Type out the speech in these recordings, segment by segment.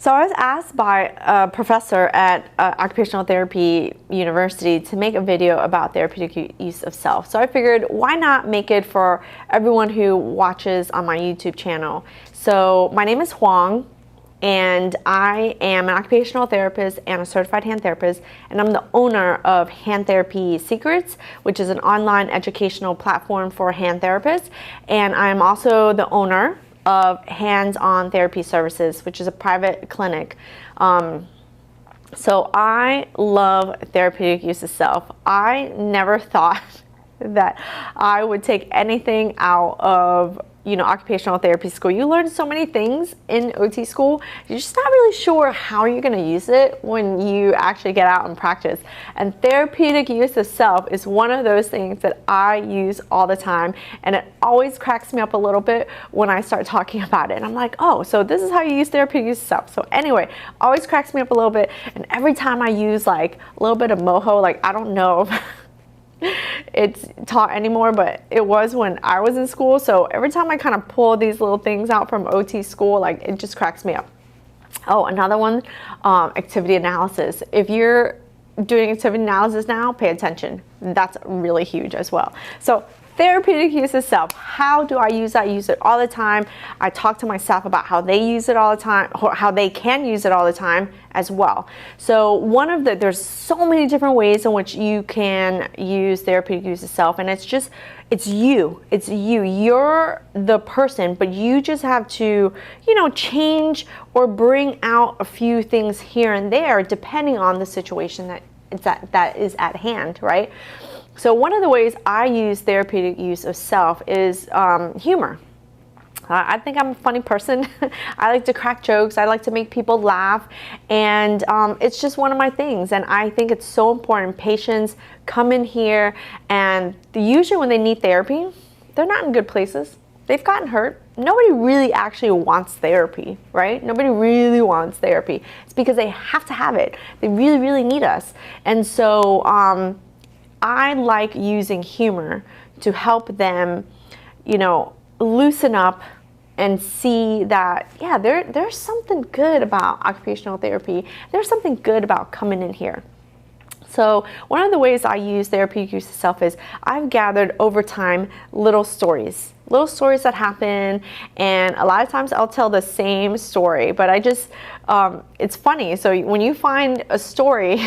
So I was asked by a professor at Occupational Therapy University to make a video about therapeutic use of self. So I figured, why not make it for everyone who watches on my YouTube channel? So my name is Huang, and I am an occupational therapist and a certified hand therapist, and I'm the owner of Hand Therapy Secrets, which is an online educational platform for hand therapists. And I'm also the owner of Hands-On Therapy Services, which is a private clinic. So I love therapeutic use of self. I never thought that I would take anything out of occupational therapy school. You learn so many things in OT school. You're just not really sure how you're going to use it when you actually get out and practice. And therapeutic use of self is one of those things that I use all the time. And it always cracks me up a little bit when I start talking about it. And I'm like, oh, so this is how you use therapeutic use of self. So anyway, always cracks me up a little bit. And every time I use like a little bit of moho, like I don't know it's taught anymore, but it was when I was in school. So every time I kind of pull these little things out from OT school, like it just cracks me up. Oh, another one, activity analysis. If you're doing activity analysis now, pay attention. That's really huge as well. So therapeutic use of self. How do I use that? I use it all the time. I talk to my staff about how they use it all the time, or how they can use it all the time as well. So there's so many different ways in which you can use therapeutic use of self, and it's you. You're the person, but you just have to, change or bring out a few things here and there depending on the situation that is at hand, right? So one of the ways I use therapeutic use of self is humor. I think I'm a funny person. I like to crack jokes. I like to make people laugh. And it's just one of my things. And I think it's so important. Patients come in here, and usually when they need therapy, they're not in good places. They've gotten hurt. Nobody really actually wants therapy, right? Nobody really wants therapy. It's because they have to have it. They really, really need us. And so I like using humor to help them, loosen up and see that, yeah, there's something good about occupational therapy. There's something good about coming in here. So one of the ways I use therapeutic use of self is I've gathered over time little stories that happen, and a lot of times I'll tell the same story, but it's funny. So when you find a story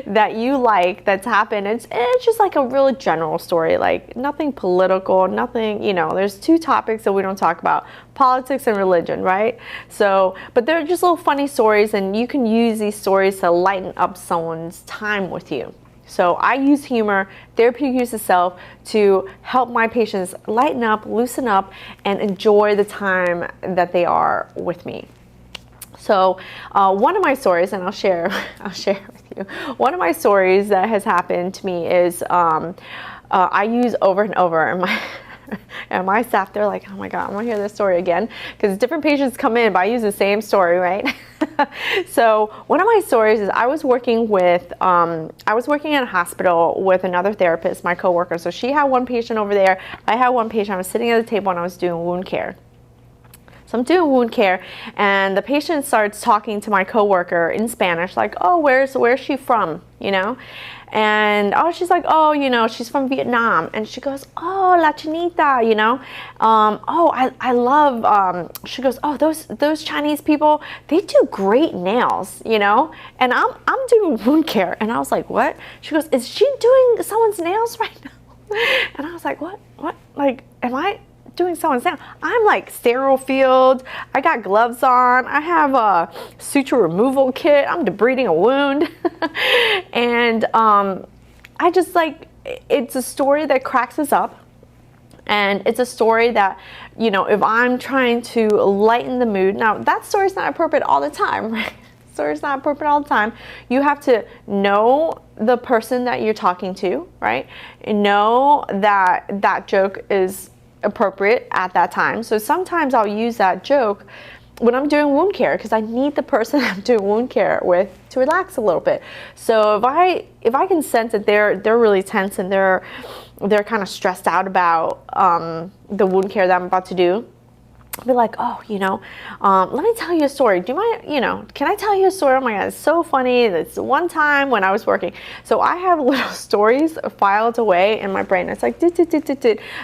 that you like that's happened, it's just like a real general story, like nothing political, nothing, there's two topics that we don't talk about: politics and religion, right? So, but they're just little funny stories, and you can use these stories to lighten up someone's time with you. So I use humor, therapeutic use of self, to help my patients lighten up, loosen up, and enjoy the time that they are with me. So one of my stories, and I'll share with you, one of my stories that has happened to me is I use over and over, and my staff, they're like, oh my God, I want to hear this story again, because different patients come in, but I use the same story, right? So one of my stories is I was working in a hospital with another therapist, my coworker. So she had one patient over there, I had one patient. I was sitting at the table and I was doing wound care. So I'm doing wound care, and the patient starts talking to my coworker in Spanish, like, oh, where's she from, And she's like, oh, she's from Vietnam. And she goes, oh, La Chinita, I love, she goes, oh, those Chinese people, they do great nails, And I'm doing wound care. And I was like, what? She goes, is she doing someone's nails right now? And I was like, what? Like, am I doing someone's nails? I'm like sterile field. I got gloves on. I have a suture removal kit. I'm debriding a wound. And I just it's a story that cracks us up. And it's a story that, if I'm trying to lighten the mood, now that story's not appropriate all the time, right? Story's not appropriate all the time. You have to know the person that you're talking to, right? And know that joke is appropriate at that time. So sometimes I'll use that joke when I'm doing wound care, because I need the person I'm doing wound care with to relax a little bit. So if I can sense that they're really tense and they're kind of stressed out about the wound care that I'm about to do, be like, oh, let me tell you a story. Do you mind, can I tell you a story? Oh my God, it's so funny. It's one time when I was working. So I have little stories filed away in my brain. It's like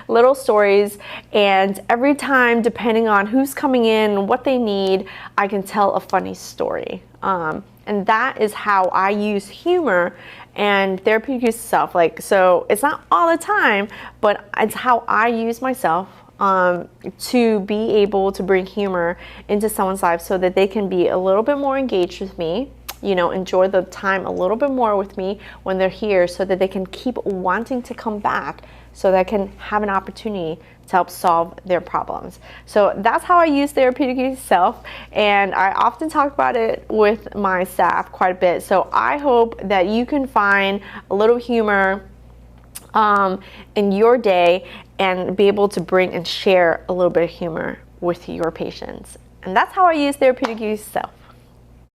little stories. And every time, depending on who's coming in and what they need, I can tell a funny story. And that is how I use humor and therapeutic use of self. So it's not all the time, but it's how I use myself to be able to bring humor into someone's life so that they can be a little bit more engaged with me, enjoy the time a little bit more with me when they're here, so that they can keep wanting to come back, so that I can have an opportunity to help solve their problems. So that's how I use therapeutic use of self, and I often talk about it with my staff quite a bit. So I hope that you can find a little humor in your day and be able to bring and share a little bit of humor with your patients. And that's how I use therapeutic use of self.